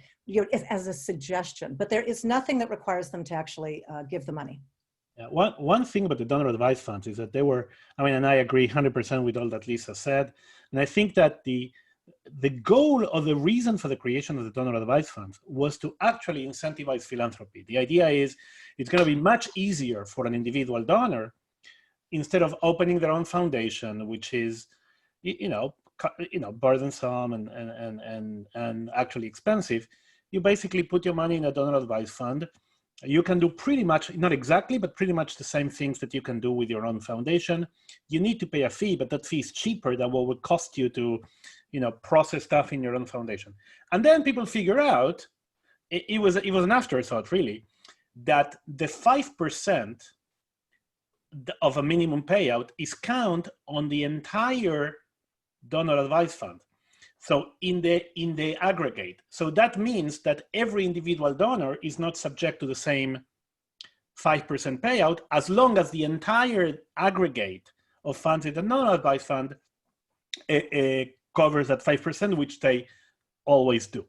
as a suggestion. But there is nothing that requires them to actually give the money. Yeah, one thing about the donor advised funds is that they were, and I agree 100% with all that Lisa said. And I think that the goal or the reason for the creation of the donor advised funds was to actually incentivize philanthropy. The idea is it's going to be much easier for an individual donor, instead of opening their own foundation, which is, burdensome and actually expensive, you basically put your money in a donor advised fund. You can do pretty much, not exactly, but pretty much the same things that you can do with your own foundation. You need to pay a fee, but that fee is cheaper than what would cost you to, process stuff in your own foundation. And then people figure out, it was an afterthought really, that the 5% of a minimum payout is count on the entire donor advised fund. So in the aggregate. So that means that every individual donor is not subject to the same 5% payout, as long as the entire aggregate of funds in the donor advised fund covers that 5%, which they always do.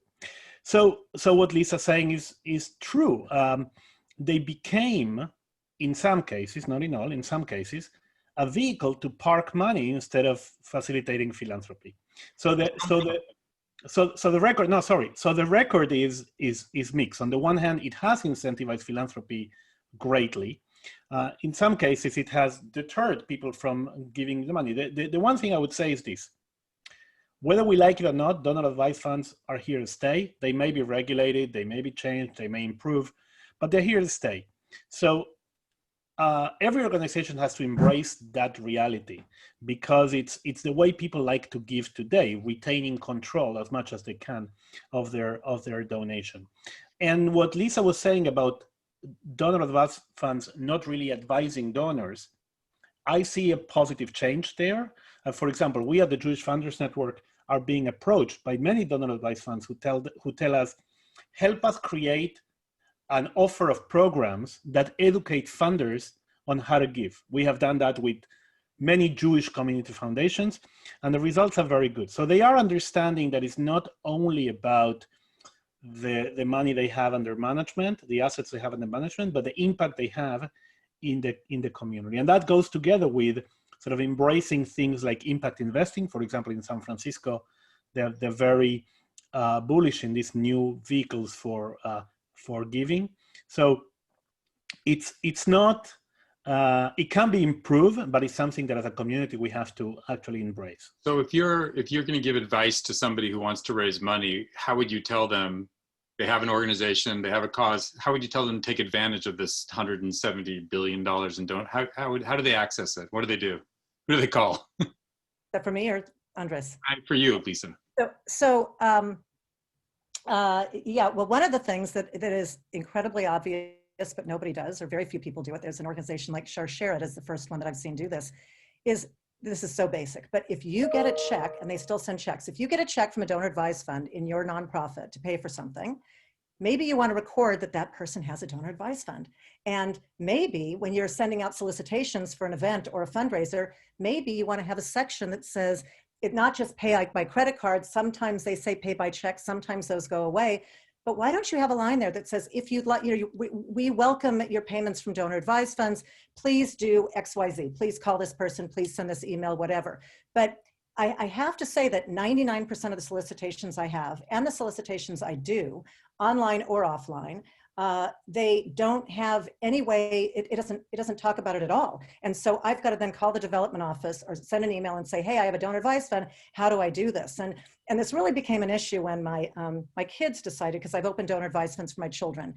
So what Lisa's saying is true. They became, in some cases, not in all, in some cases, a vehicle to park money instead of facilitating philanthropy. So the record is mixed. On the one hand, it has incentivized philanthropy greatly. In some cases, it has deterred people from giving the money. The one thing I would say is this: whether we like it or not, donor advised funds are here to stay. They may be regulated, they may be changed, they may improve, but they're here to stay. So every organization has to embrace that reality, because it's the way people like to give today, retaining control as much as they can of their donation. And what Lisa was saying about donor advised funds not really advising donors, I see a positive change there. For example, we at the Jewish Funders Network are being approached by many donor advised funds who tell us, help us create an offer of programs that educate funders on how to give. We have done that with many Jewish community foundations, and the results are very good. So they are understanding that it's not only about the money they have under management, the assets they have under management, but the impact they have in the community. And that goes together with sort of embracing things like impact investing. For example, in San Francisco, they're very bullish in these new vehicles for giving. So it's not, it can be improved, but it's something that as a community we have to actually embrace. So if you're going to give advice to somebody who wants to raise money, how would you tell them? They have an organization, they have a cause. How would you tell them to take advantage of this $170 billion and don't? How do they access it? What do they do? Who do they call? Is that for me or Andres? For you, Lisa. Yeah, well, one of the things that is incredibly obvious, but nobody does, or very few people do it. There's an organization like Sharsheret is the first one that I've seen do this, this is so basic, but if you get a check, and they still send checks, if you get a check from a donor advised fund in your nonprofit to pay for something, maybe you want to record that that person has a donor advised fund. And maybe when you're sending out solicitations for an event or a fundraiser, maybe you want to have a section that says, it not just pay like by credit card, sometimes they say pay by check, sometimes those go away. But why don't you have a line there that says, if you'd like, we welcome your payments from donor advised funds, please do XYZ, please call this person, please send this email, whatever. But I have to say that 99% of the solicitations I have and the solicitations I do, online or offline, they don't have any way, it doesn't talk about it at all. And so I've got to then call the development office or send an email and say, hey, I have a donor advised fund. How do I do this? And this really became an issue when my kids decided, because I've opened donor advised funds for my children,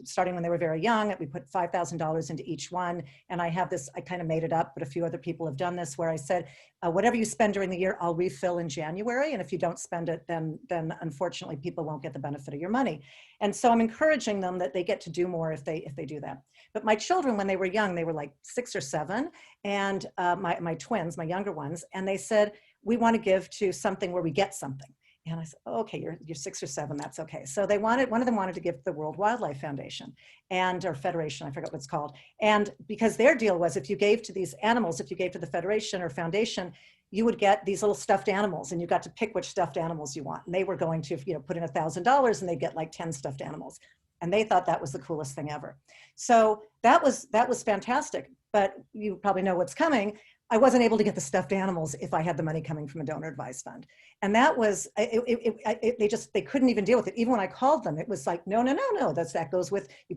starting when they were very young. We put $5,000 into each one. And I have this, I kind of made it up, but a few other people have done this, where I said, whatever you spend during the year, I'll refill in January. And if you don't spend it, then unfortunately people won't get the benefit of your money. And so I'm encouraging them that they get to do more if they do that. But my children, when they were young, they were like 6 or 7, and my twins, my younger ones, and they said, we want to give to something where we get something. And I said, oh, okay, you're 6 or 7, that's okay. So they one of them wanted to give to the World Wildlife Foundation or Federation, I forgot what it's called. And because their deal was, if you gave to these animals, if you gave to the Federation or Foundation, you would get these little stuffed animals, and you got to pick which stuffed animals you want. And they were going to, put in $1,000 and they get like 10 stuffed animals. And they thought that was the coolest thing ever. So that was fantastic, but you probably know what's coming. I wasn't able to get the stuffed animals if I had the money coming from a donor advised fund. And that was, they couldn't even deal with it. Even when I called them, it was like, no, that goes with, you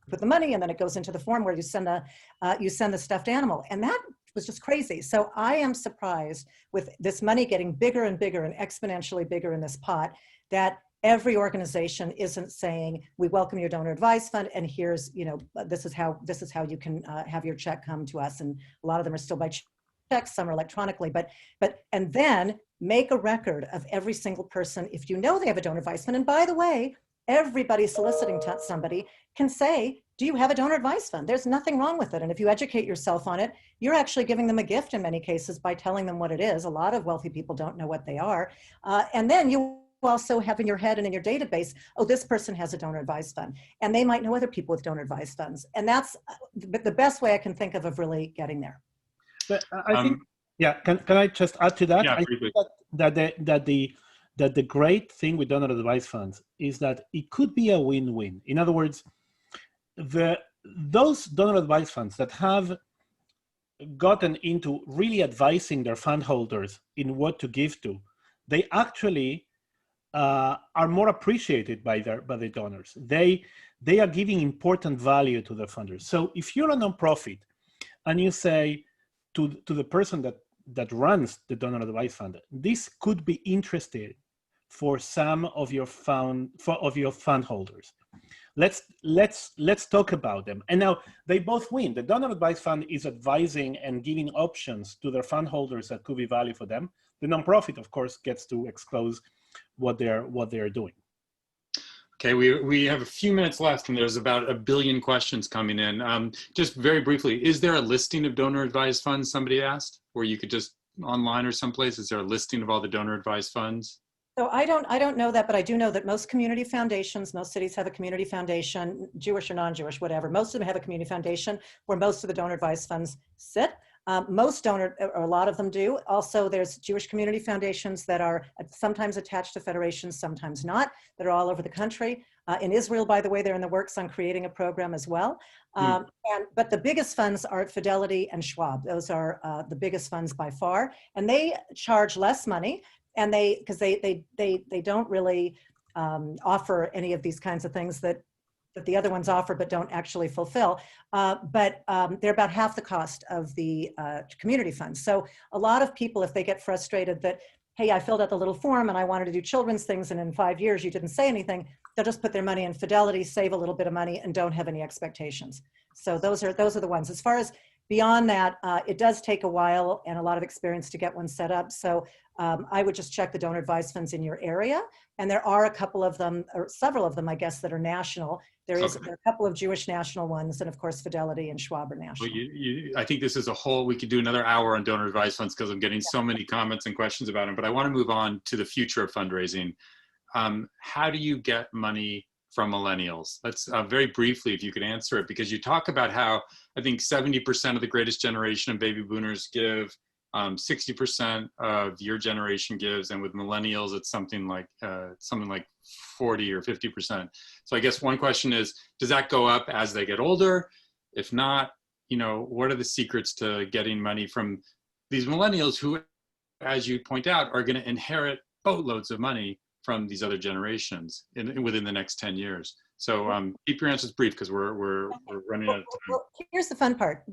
put the money and then it goes into the form where you send the stuffed animal. And that was just crazy. So I am surprised with this money getting bigger and bigger and exponentially bigger in this pot, that every organization isn't saying, we welcome your donor advised fund, and here's, this is how you can have your check come to us. And a lot of them are still by checks, some are electronically, and then make a record of every single person if you know they have a donor advised fund. And by the way, everybody soliciting somebody can say, do you have a donor advised fund? There's nothing wrong with it. And if you educate yourself on it, you're actually giving them a gift in many cases by telling them what it is. A lot of wealthy people don't know what they are. And then you also have in your head and in your database, oh, this person has a donor advised fund, and they might know other people with donor advised funds. And that's the best way I can think of really getting there. But I think, yeah, can I just add to that? Yeah, I think that the great thing with donor advised funds is that it could be a win-win. In other words, those donor advised funds that have gotten into really advising their fund holders in what to give to, they actually are more appreciated by the donors. They are giving important value to the funders. So if you're a nonprofit and you say to the person that runs the donor advised fund, this could be interesting for some of your fund holders. Let's talk about them. And now they both win. The donor advised fund is advising and giving options to their fund holders that could be value for them. The nonprofit, of course, gets to expose what they're doing. Okay, we have a few minutes left, and there's about 1 billion questions coming in. Just very briefly, is there a listing of donor advised funds? Somebody asked, where you could just online or someplace. Is there a listing of all the donor advised funds? So I don't know that, but I do know that most community foundations, most cities have a community foundation, Jewish or non-Jewish, whatever. Most of them have a community foundation where most of the donor advised funds sit. Most donor, or a lot of them do. Also, there's Jewish community foundations that are sometimes attached to federations, sometimes not, that are all over the country. In Israel, by the way, they're in the works on creating a program as well. But the biggest funds are Fidelity and Schwab. Those are the biggest funds by far. And they charge less money. And because they don't really offer any of these kinds of things that the other ones offer but don't actually fulfill. But they're about half the cost of the community funds. So a lot of people, if they get frustrated that, hey, I filled out the little form and I wanted to do children's things and in 5 years you didn't say anything, they'll just put their money in Fidelity, save a little bit of money, and don't have any expectations. So those are the ones. As far as beyond that, it does take a while and a lot of experience to get one set up. So I would just check the donor advised funds in your area. And there are a couple of them, or several of them, I guess, that are national. There are a couple of Jewish national ones, and of course, Fidelity and Schwab are national. Well, I think this is a whole, we could do another hour on donor advised funds because I'm getting so many comments and questions about them, but I want to move on to the future of fundraising. How do you get money from millennials? Let's very briefly, if you could answer it, because you talk about how I think 70% of the greatest generation of baby boomers give, 60% of your generation gives, and with millennials, it's something like 40 or 50%. So I guess one question is, does that go up as they get older? If not, what are the secrets to getting money from these millennials who, as you point out, are going to inherit boatloads of money from these other generations within the next 10 years? So keep your answers brief because we're running out of time. Well, here's the fun part.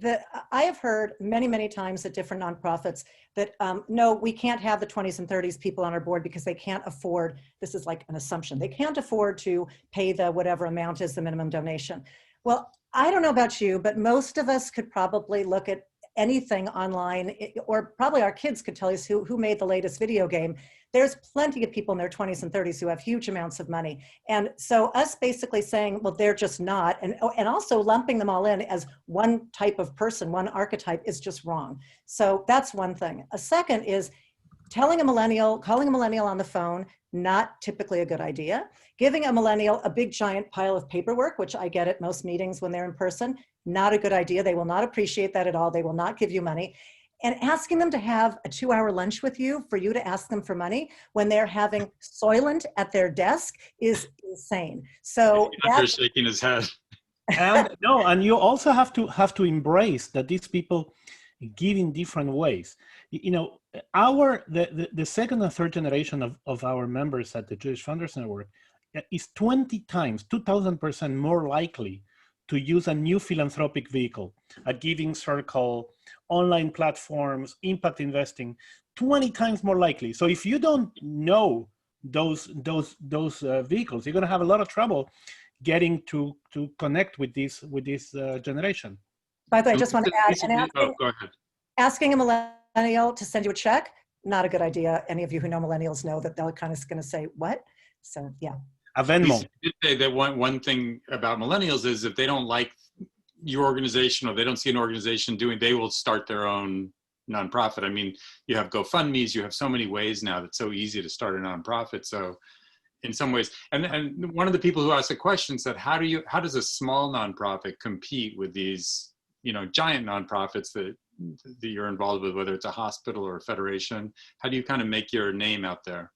I have heard many, many times at different nonprofits that, no, we can't have the 20s and 30s people on our board because they can't afford, this is like an assumption, they can't afford to pay the whatever amount is the minimum donation. Well, I don't know about you, but most of us could probably look at anything online, or probably our kids could tell us who made the latest video game. There's plenty of people in their 20s and 30s who have huge amounts of money. And so us basically saying, well, they're just not, and also lumping them all in as one type of person, one archetype, is just wrong. So that's one thing. A second is calling a millennial on the phone, not typically a good idea. Giving a millennial a big giant pile of paperwork, which I get at most meetings when they're in person, not a good idea. They will not appreciate that at all. They will not give you money. And asking them to have a 2-hour lunch with you for you to ask them for money when they're having Soylent at their desk is insane. So Andrew's shaking his head. And you also have to embrace that these people give in different ways. The second and third generation of our members at the Jewish Founders Network is 20 times, 2,000% more likely to use a new philanthropic vehicle, a giving circle, online platforms, impact investing, 20 times more likely. So if you don't know those vehicles, you're going to have a lot of trouble getting to connect with this generation. By the way, I just want to add, go ahead. Asking a millennial to send you a check, not a good idea. Any of you who know millennials know that they're kind of going to say, what? So, yeah. A Venmo. You did say that one thing about millennials is if they don't like your organization or they don't see an organization doing, they will start their own nonprofit. I mean, you have GoFundMe's, you have so many ways now that's so easy to start a nonprofit. So in some ways, and one of the people who asked the question said, how does a small nonprofit compete with these, giant nonprofits that you're involved with, whether it's a hospital or a federation? How do you kind of make your name out there?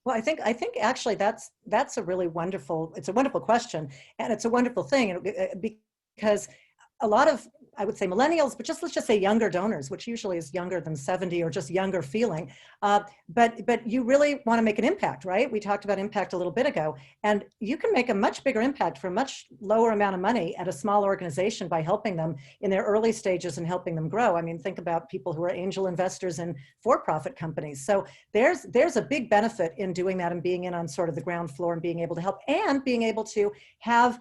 Well, I think actually that's a really wonderful, it's a wonderful question, and it's a wonderful thing because a lot of, I would say millennials, but let's just say younger donors, which usually is younger than 70 or just younger feeling. But you really want to make an impact, right? We talked about impact a little bit ago, and you can make a much bigger impact for a much lower amount of money at a small organization by helping them in their early stages and helping them grow. I mean, think about people who are angel investors in for-profit companies. So there's a big benefit in doing that and being in on sort of the ground floor and being able to help and being able to have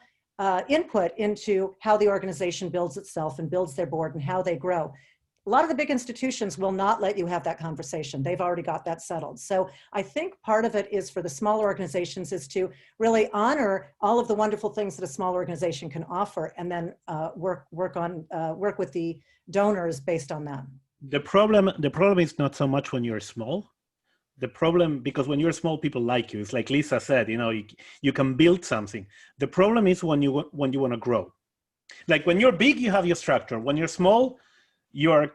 input into how the organization builds itself and builds their board and how they grow. A lot of the big institutions will not let you have that conversation. They've already got that settled. So I think part of it is for the smaller organizations is to really honor all of the wonderful things that a small organization can offer, and then work with the donors based on that. The problem is not so much when you're small, The problem, because when you're small, people like you. It's like Lisa said, you can build something. The problem is when you want to grow. Like when you're big, you have your structure. When you're small, you're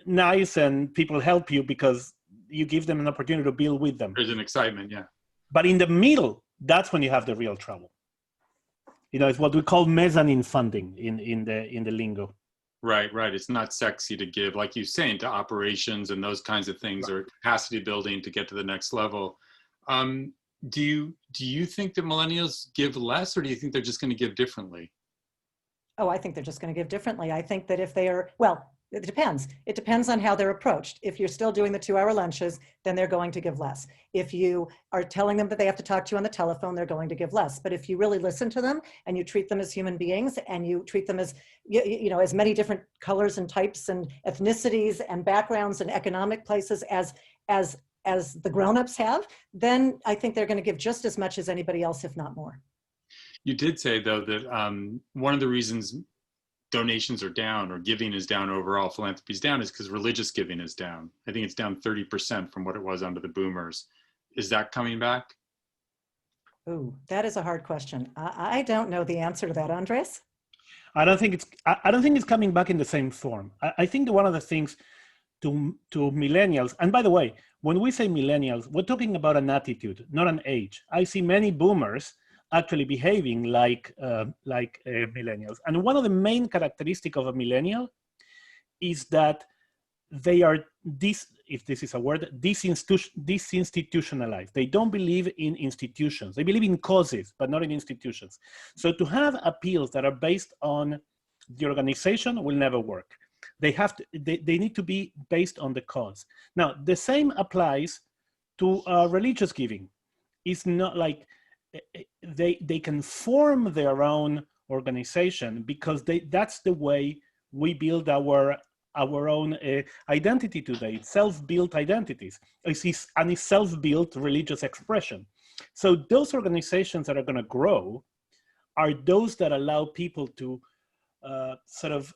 nice and people help you because you give them an opportunity to build with them. There's an excitement, yeah. But in the middle, that's when you have the real trouble. It's what we call mezzanine funding in the lingo. Right. It's not sexy to give, like you're saying, to operations and those kinds of things, or capacity building to get to the next level. Do you think that millennials give less, or do you think they're just going to give differently? Oh, I think they're just going to give differently. I think that if they are, well, it depends. It depends on how they're approached. If you're still doing the 2-hour lunches, then they're going to give less. If you are telling them that they have to talk to you on the telephone, they're going to give less. But if you really listen to them and you treat them as human beings and you treat them as, as many different colors and types and ethnicities and backgrounds and economic places as the grown-ups have, then I think they're going to give just as much as anybody else, if not more. You did say, though, that one of the reasons donations are down or giving is down overall, philanthropy is down, is because religious giving is down. I think it's down 30% from what it was under the boomers. Is that coming back? Ooh, that is a hard question. I don't know the answer to that, Andres. I don't think it's coming back in the same form. I think that one of the things to millennials, and by the way, when we say millennials, we're talking about an attitude, not an age. I see many boomers actually behaving like millennials. And one of the main characteristics of a millennial is that they are, if this is a word, disinstitutionalized. They don't believe in institutions. They believe in causes, but not in institutions. So to have appeals that are based on the organization will never work. They need to be based on the cause. Now, the same applies to religious giving. It's not like, they can form their own organization because that's the way we build our own identity today. Self-built identities. It's self-built religious expression. So those organizations that are going to grow are those that allow people to sort of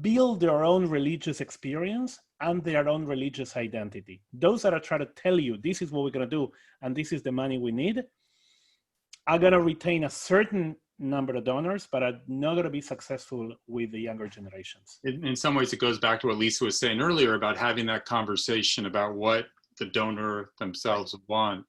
build their own religious experience and their own religious identity. Those that are trying to tell you this is what we're going to do and this is the money we need are going to retain a certain number of donors, but are not going to be successful with the younger generations. In some ways, it goes back to what Lisa was saying earlier about having that conversation about what the donor themselves want.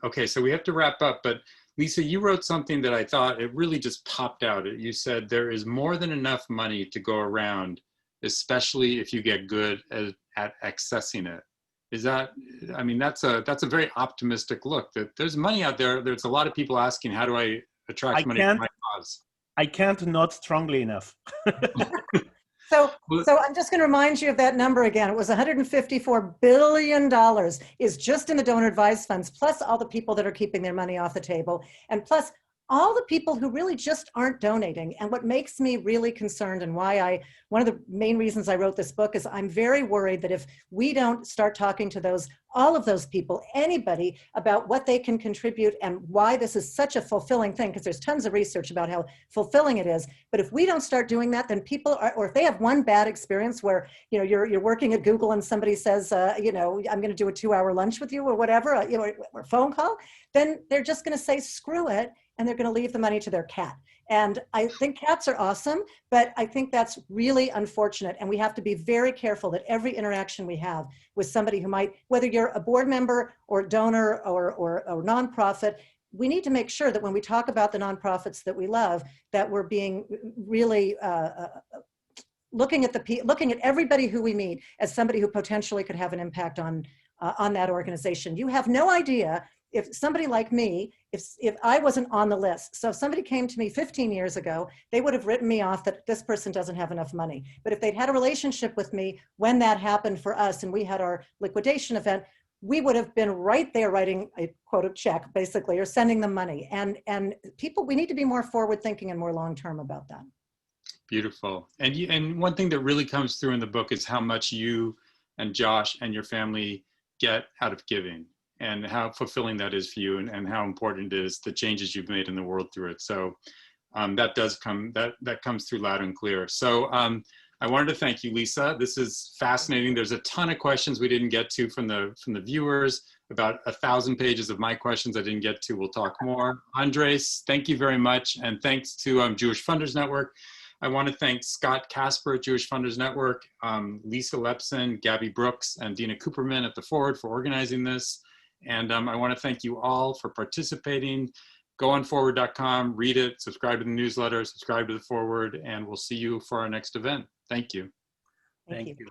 Okay, so we have to wrap up, but Lisa, you wrote something that I thought it really just popped out. You said there is more than enough money to go around, especially if you get good at accessing it. Is that, I mean, that's a very optimistic look, that there's money out there. There's a lot of people asking, how do I attract money to my cause? I can't not strongly enough. So I'm just going to remind you of that number again. It was $154 billion is just in the donor advised funds, plus all the people that are keeping their money off the table, and plus all the people who really just aren't donating. And what makes me really concerned, and why one of the main reasons I wrote this book, is I'm very worried that if we don't start talking to all of those people, anybody, about what they can contribute and why this is such a fulfilling thing, because there's tons of research about how fulfilling it is. But if we don't start doing that, then people are, or if they have one bad experience where, you're working at Google and somebody says, I'm going to do a 2-hour lunch with you or whatever, or phone call, then they're just going to say, screw it. And they're going to leave the money to their cat. And I think cats are awesome, but I think that's really unfortunate. And we have to be very careful that every interaction we have with somebody who might, whether you're a board member or donor or nonprofit, we need to make sure that when we talk about the nonprofits that we love, that we're being really looking at everybody who we meet as somebody who potentially could have an impact on that organization. You have no idea. If somebody like me, if I wasn't on the list, so if somebody came to me 15 years ago, they would have written me off that this person doesn't have enough money. But if they'd had a relationship with me when that happened for us and we had our liquidation event, we would have been right there writing a quote check, basically, or sending them money. And people, we need to be more forward thinking and more long-term about that. Beautiful. And one thing that really comes through in the book is how much you and Josh and your family get out of giving, and how fulfilling that is for you, and how important it is, the changes you've made in the world through it. So that does come, that comes through loud and clear. So I wanted to thank you, Lisa. This is fascinating. There's a ton of questions we didn't get to from the viewers. About 1,000 pages of my questions I didn't get to. We'll talk more. Andres, thank you very much. And thanks to Jewish Funders Network. I want to thank Scott Casper at Jewish Funders Network, Lisa Lepson, Gabby Brooks, and Dina Cooperman at the Forward for organizing this. And I want to thank you all for participating. Go on forward.com, read it, subscribe to the newsletter, subscribe to the Forward, and we'll see you for our next event. Thank you. Thank you. You.